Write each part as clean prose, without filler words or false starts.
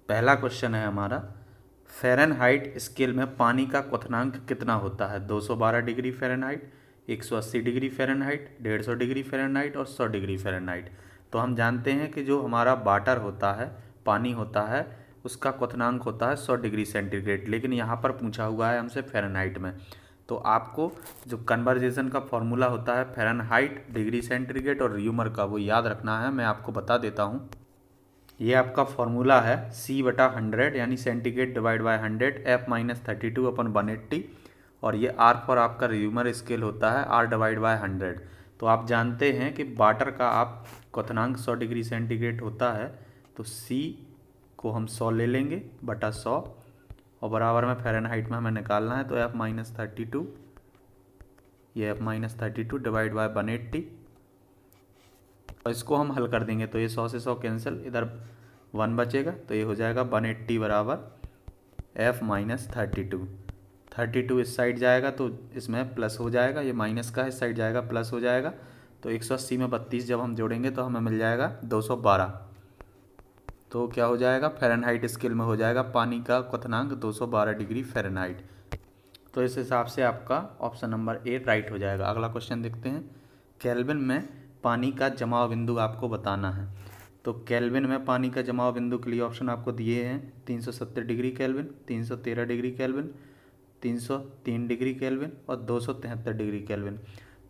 पहला क्वेश्चन है हमारा, फ़ारेनहाइट स्केल में पानी का क्वथनांक कितना होता है? 212 degree Fahrenheit, 180 degree Fahrenheit, 150 degree Fahrenheit और 100 डिग्री फ़ारेनहाइट। तो हम जानते हैं कि जो हमारा वाटर होता है, पानी होता है, उसका क्वथनांक होता है 100 डिग्री सेंटीग्रेड, लेकिन यहाँ पर पूछा हुआ है हमसे फ़ारेनहाइट में। तो आपको जो कन्वर्जेशन का फॉर्मूला होता है फ़ारेनहाइट, डिग्री सेंटीग्रेड और र्यूमर का, वो याद रखना है। मैं आपको बता देता हूँ। ये आपका फॉर्मूला है C/100 यानी सेंटीग्रेड डिवाइड बाय 100 F-32/180, और ये R फॉर आपका र्यूमर स्केल होता है R डिवाइड बाय 100। तो आप जानते हैं कि वाटर का आप क्वथनांक 100 डिग्री सेंटीग्रेड होता है, तो C को हम 100 ले लेंगे बटा 100 और बराबर में फ़ारेनहाइट में हमें निकालना है, तो F-32, ये F-32 डिवाइड बाय 180, और इसको हम हल कर देंगे तो ये 100 से 100 कैंसिल, इधर 1 बचेगा, तो ये हो जाएगा 180 बराबर F-32। 32 इस साइड जाएगा तो इसमें प्लस हो जाएगा, ये माइनस का इस साइड जाएगा प्लस हो जाएगा, तो 180 में 32 जब हम जोड़ेंगे तो हमें मिल जाएगा 212। तो क्या हो जाएगा, फ़ारेनहाइट स्केल में हो जाएगा पानी का क्वथनांक 212 डिग्री फ़ारेनहाइट। तो इस हिसाब से आपका ऑप्शन नंबर ए राइट हो जाएगा। अगला क्वेश्चन देखते हैं। केल्विन में पानी का जमाव बिंदु आपको बताना है। तो केल्विन में पानी का जमाव बिंदु के लिए ऑप्शन आपको दिए हैं 370 degree kelvin, 313 degree kelvin, 303 degree kelvin और 273 डिग्री केल्विन।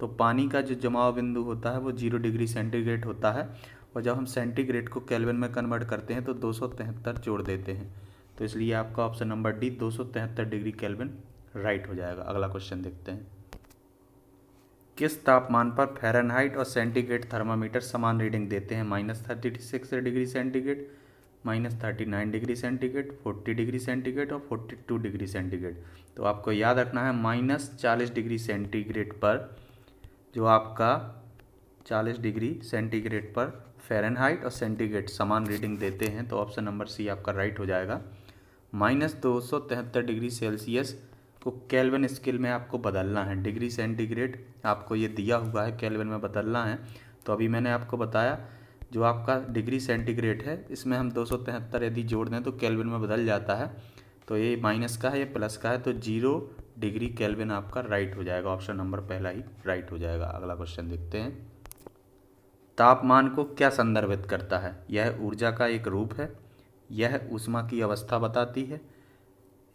तो पानी का जो जमाव बिंदु होता है वो 0 डिग्री सेंटीग्रेड होता है, और जब हम सेंटीग्रेड को केल्विन में कन्वर्ट करते हैं तो 273 जोड़ देते हैं। तो इसलिए आपका option number D 273 degree kelvin right हो जाएगा। अगला क्वेश्चन देखते हैं। किस तापमान पर फ़ारेनहाइट और सेंटीग्रेड थर्मामीटर समान रीडिंग देते हैं? -36 degree centigrade, -39 degree centigrade, 40 degree centigrade और 42 डिग्री सेंटीग्रेड। तो आपको याद रखना है -40 डिग्री सेंटीग्रेड पर, जो आपका 40 डिग्री सेंटीग्रेड पर फ़ारेनहाइट और सेंटीग्रेड समान रीडिंग देते हैं, तो ऑप्शन नंबर सी आपका राइट हो जाएगा। -273 डिग्री सेल्सियस को केल्विन स्केल में आपको बदलना है। डिग्री सेंटीग्रेड आपको ये दिया हुआ है, केल्विन में बदलना है। तो अभी मैंने आपको बताया जो आपका डिग्री सेंटीग्रेड है, इसमें हम 273 यदि जोड़ दें तो केल्विन में बदल जाता है। तो ये माइनस का है, ये प्लस का है, तो 0 डिग्री केल्विन आपका राइट हो जाएगा। ऑप्शन नंबर पहला ही राइट हो जाएगा। अगला क्वेश्चन देखते हैं। तापमान को क्या संदर्भित करता है? यह ऊर्जा का एक रूप है, यह ऊष्मा की अवस्था बताती है,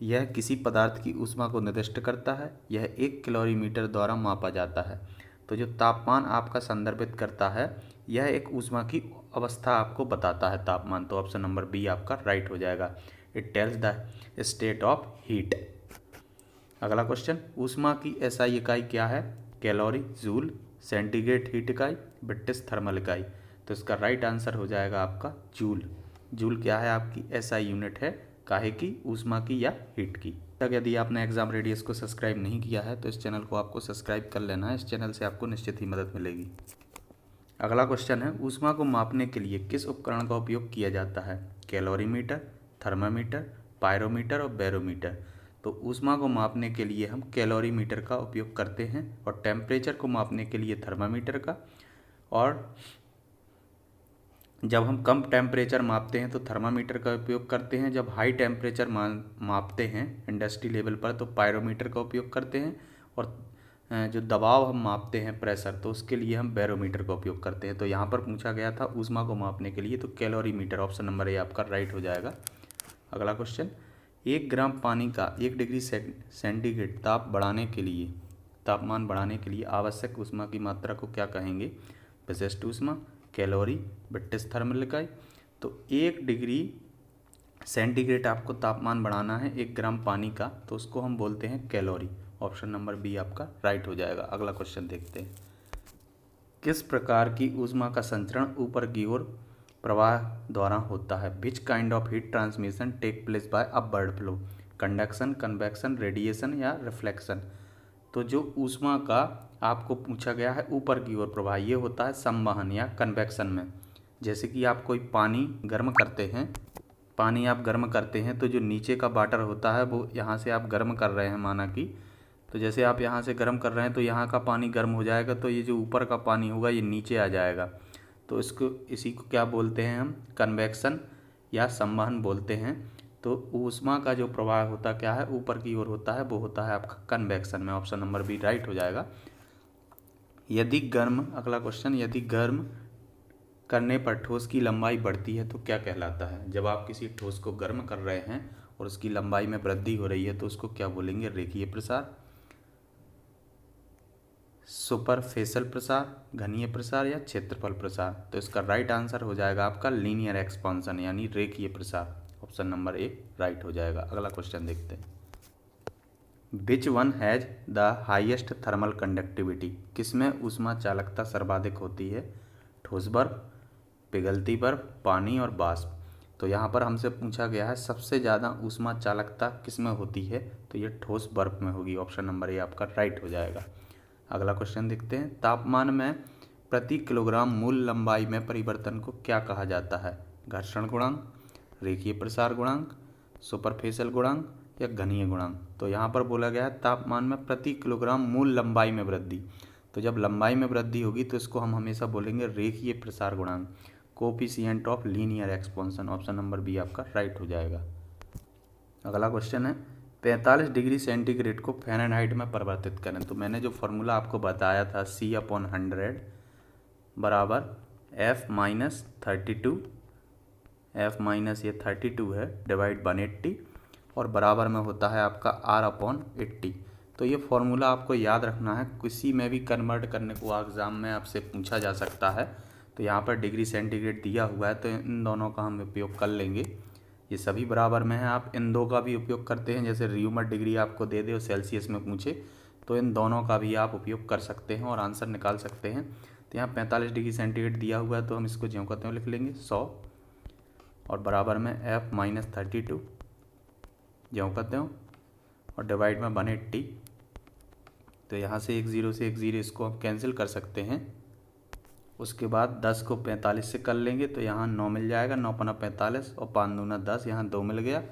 यह किसी पदार्थ की ऊष्मा को निर्दिष्ट करता है, यह 1 कैलोरीमीटर द्वारा मापा जाता है। तो जो तापमान आपका संदर्भित करता है, यह एक ऊष्मा की अवस्था आपको बताता है तापमान। तो ऑप्शन नंबर बी आपका राइट हो जाएगा। It tells the state of heat. अगला क्वेश्चन, ऊष्मा की एसआई इकाई क्या है? कैलोरी, जूल, सेंटीग्रेड हीट इकाई, ब्रिटिश थर्मल इकाई। तो इसका राइट आंसर हो जाएगा आपका जूल। जूल क्या है? आपकी एसआई यूनिट है, काहे की? ऊष्मा की या हीट की। तक यदि आपने एग्जाम रेडियस को सब्सक्राइब नहीं किया है तो इस चैनल को आपको सब्सक्राइब कर लेना है। इस चैनल से आपको निश्चित ही मदद मिलेगी। अगला क्वेश्चन है, ऊष्मा को मापने के लिए किस उपकरण का उपयोग किया जाता है? कैलोरीमीटर, थर्मामीटर, पायरोमीटर और बैरोमीटर। तो ऊष्मा को मापने के लिए हम कैलोरीमीटर का उपयोग करते हैं, और टेम्परेचर को मापने के लिए थर्मामीटर का, और जब हम कम टेम्परेचर मापते हैं तो थर्मामीटर का उपयोग करते हैं, जब हाई टेम्परेचर मापते हैं इंडस्ट्री लेवल पर तो पायरोमीटर का उपयोग करते हैं, और जो दबाव हम मापते हैं प्रेशर, तो उसके लिए हम बैरोमीटर का उपयोग करते हैं। तो यहाँ पर पूछा गया था ऊष्मा को मापने के लिए, तो कैलोरीमीटर ऑप्शन नंबर ए आपका राइट हो जाएगा। अगला क्वेश्चन, 1 ग्राम पानी का 1 डिग्री सेंटीग्रेड तापमान बढ़ाने के लिए आवश्यक ऊष्मा की मात्रा को क्या कहेंगे? विशिष्ट ऊष्मा, कैलोरी, ब्रिटिश थर्मल इकाई। तो 1 डिग्री सेंटीग्रेड आपको तापमान बढ़ाना है 1 ग्राम पानी का, तो उसको हम बोलते हैं कैलोरी। ऑप्शन नंबर बी आपका राइट हो जाएगा। अगला क्वेश्चन देखते हैं। किस प्रकार की ऊष्मा का संचरण ऊपर की ओर प्रवाह द्वारा होता है? Which kind of heat transmission take place by upward flow? Conduction, convection, radiation या रिफ्लेक्शन। तो जो ऊष्मा का आपको पूछा गया है ऊपर की ओर प्रवाह, ये होता है संवहन या कन्वेक्शन में। जैसे कि आप कोई पानी गर्म करते हैं, तो जो नीचे का वाटर होता है वो यहाँ से आप गर्म कर रहे हैं, माना कि, तो जैसे आप यहाँ से गर्म कर रहे हैं तो यहाँ का पानी गर्म हो जाएगा, तो ये जो ऊपर का पानी होगा ये नीचे आ जाएगा। तो इसी को क्या बोलते हैं हम? कन्वेक्शन या संवहन बोलते हैं। तो ऊष्मा का जो प्रवाह होता क्या है, ऊपर की ओर होता है, वो होता है आपका कन्वेक्शन में। ऑप्शन नंबर बी राइट हो जाएगा। यदि गर्म, अगला क्वेश्चन, यदि गर्म करने पर ठोस की लंबाई बढ़ती है तो क्या कहलाता है? जब आप किसी ठोस को गर्म कर रहे हैं और उसकी लंबाई में वृद्धि हो रही है तो उसको क्या बोलेंगे? रेखीय प्रसार, सुपरफेशल प्रसार, घनीय प्रसार या क्षेत्रफल प्रसार। तो इसका राइट आंसर हो जाएगा आपका लीनियर एक्सपांशन यानी रेखीय प्रसार। ऑप्शन नंबर ए राइट हो जाएगा। अगला क्वेश्चन देखते हैं। Which one has the highest thermal conductivity? किसमें ऊष्मा चालकता सर्वाधिक होती है? ठोस बर्फ, पिघलती बर्फ, पानी और वाष्प। तो यहाँ पर हमसे पूछा गया है सबसे ज़्यादा ऊष्मा चालकता किसमें होती है, तो ये ठोस बर्फ में होगी। ऑप्शन नंबर ए आपका राइट हो जाएगा। अगला क्वेश्चन देखते हैं। तापमान में प्रति किलोग्राम मूल लंबाई में परिवर्तन को क्या कहा जाता है? घर्षण गुणांक, रेखीय प्रसार गुणांक, सुपरफेशल गुणांक या घनीय गुणांक। तो यहाँ पर बोला गया है तापमान में प्रति किलोग्राम मूल लंबाई में वृद्धि। तो जब लंबाई में वृद्धि होगी तो इसको हम हमेशा बोलेंगे रेखीय प्रसार गुणांक, coefficient of linear expansion. Option number b आपका राइट हो जाएगा। अगला क्वेश्चन है 45 डिग्री सेंटीग्रेड को फ़ारेनहाइट में परिवर्तित करें। तो मैंने जो फॉर्मूला आपको बताया था C/100 बराबर F-32, F- ये 32 है, डिवाइड 180 और बराबर में होता है आपका R/80। तो ये फॉर्मूला आपको याद रखना है, किसी में भी कन्वर्ट करने को एग्ज़ाम में आपसे पूछा जा सकता है। तो यहाँ पर डिग्री सेंटीग्रेड दिया हुआ है तो इन दोनों का हम उपयोग कर लेंगे। ये सभी बराबर में है, आप इन दो का भी उपयोग करते हैं। जैसे रियूमर डिग्री आपको दे दे और सेल्सियस में पूछे तो इन दोनों का भी आप उपयोग कर सकते हैं और आंसर निकाल सकते हैं। तो यहाँ 45 डिग्री सेंटीग्रेड दिया हुआ है तो हम इसको ज्यों कहते हैं लिख लेंगे 100 और बराबर में F-32 ज्यों कहते हो और डिवाइड में 180। तो यहाँ से एक ज़ीरो से एक ज़ीरो इसको हम कैंसिल कर सकते हैं। उसके बाद 10 को 45 से कर लेंगे तो यहाँ 9 मिल जाएगा, 9 पना 45 और 5 दूना 10, यहाँ 2 मिल गया।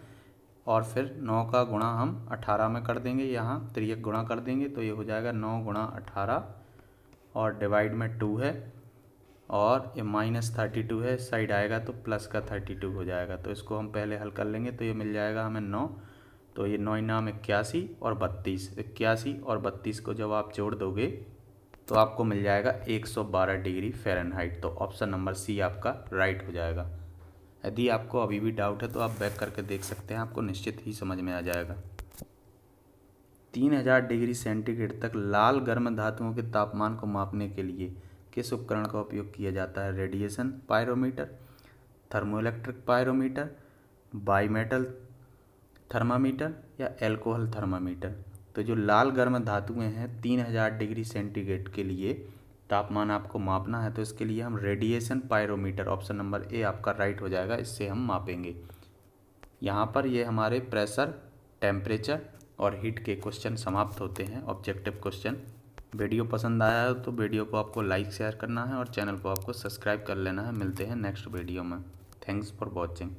और फिर 9 का गुणा हम 18 में कर देंगे, यहाँ 3 गुणा कर देंगे तो ये हो जाएगा 9 गुणा 18 और डिवाइड में 2 है और ये -32 है, इस साइड आएगा तो प्लस का 32 हो जाएगा। तो इसको हम पहले हल कर लेंगे तो ये मिल जाएगा हमें 9। तो ये 9 नाम 81 और 32, 81 और 32 को जब आप जोड़ दोगे तो आपको मिल जाएगा 112 डिग्री फ़ारेनहाइट। तो ऑप्शन नंबर सी आपका राइट हो जाएगा। यदि आपको अभी भी डाउट है तो आप बैक करके देख सकते हैं, आपको निश्चित ही समझ में आ जाएगा। 3000 डिग्री सेंटीग्रेड तक लाल गर्म धातुओं के तापमान को मापने के लिए किस उपकरण का उपयोग किया जाता है? Radiation pyrometer, thermoelectric pyrometer, bimetal thermometer या एल्कोहल थर्मामीटर। तो जो लाल गर्म धातुएं हैं 3000 डिग्री सेंटीग्रेड के लिए तापमान आपको मापना है तो इसके लिए हम radiation pyrometer, option number A आपका राइट हो जाएगा, इससे हम मापेंगे। यहाँ पर ये हमारे प्रेशर, टेम्परेचर और हीट के क्वेश्चन समाप्त होते हैं, ऑब्जेक्टिव क्वेश्चन। वीडियो पसंद आया हो तो वीडियो को आपको लाइक शेयर करना है और चैनल को आपको सब्सक्राइब कर लेना है। मिलते हैं नेक्स्ट वीडियो में। Thanks for watching.